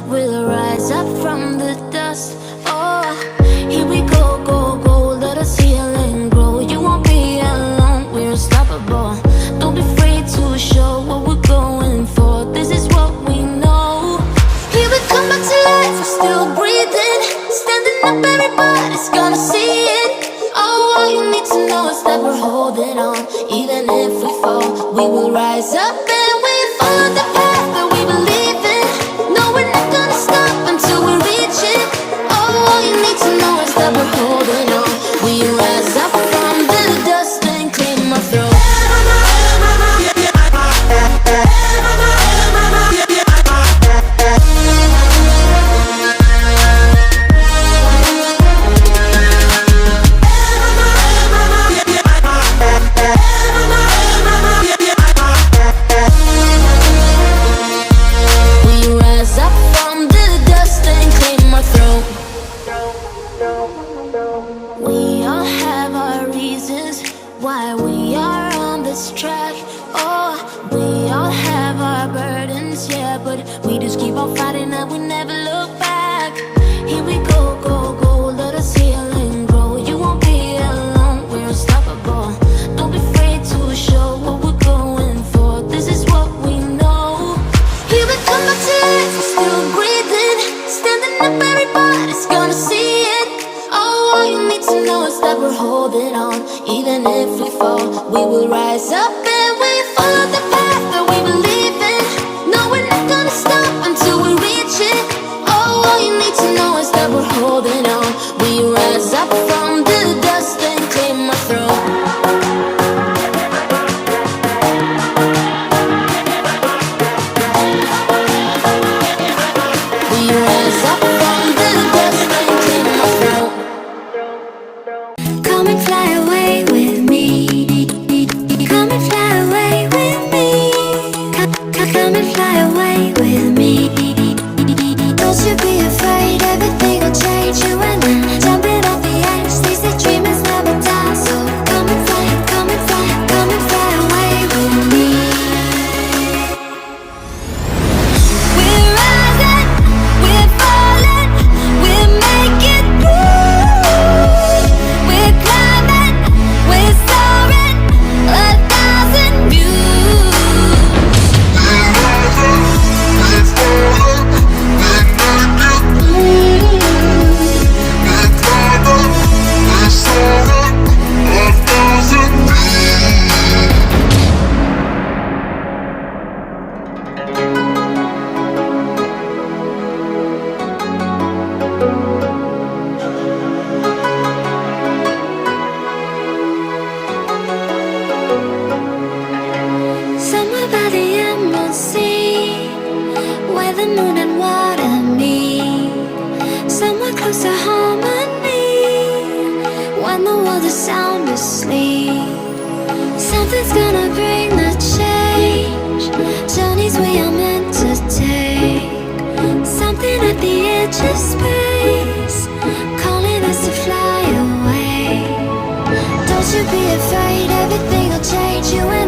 we'll rise up from the dust. Oh, here we go, go, go, let us heal and grow. You won't be alone, we're unstoppable. Don't be afraid to show what we're going for. This is what we know. Here we come back to life, we're still breathing. Standing up, everybody's gonna see it. Oh, all you need to know is that we're holding on. Even if we fall, we will rise up and we follow the path that we believe in. No, we're not gonna stop until we reach it. Oh, all you need to know is that we're holding on. We rise up from the dust and clear my throat. We all have our reasons why we are on this track. Oh, we all have our burdens, yeah, but we just keep on fighting and we never look back. Here we go, go, go, let us heal and grow. You won't be alone, we're unstoppable. Don't be afraid to show what we're going for. This is what we know. Here we come back to life, we're still breathing. Standing up, everybody's gonna see it. Oh, all you need to know is that we're holding on. Even if we fall, we will rise up and we follow the path that we believe in. No, we're not gonna stop until we reach it. Oh, all you need to know is that we're holding on. We rise up from the dust and clear my throat. We rise up from the dust and clear my throat. Come and fly away with me. Come and fly away with me. Come and fly away with me. Don't you be afraid, everything will change. You and I jumping off the edge. They say dreamers never die. So come and fly, come and fly, come and fly away with me. We're rising, we're falling, we're making through. We're climbing, we're soaring, 1,000 views. We're rising, we're falling, we're making through. We're climbing, we're soaring, 1,000 views. Somewhere by the emerald sea, where the moon and water meet. Somewhere close to harmony, when the world is sound asleep. Something's gonna bring the change, journeys we are meant to take. Something at the edge of space, calling us to fly away. Don't you be afraid, everything will change. You and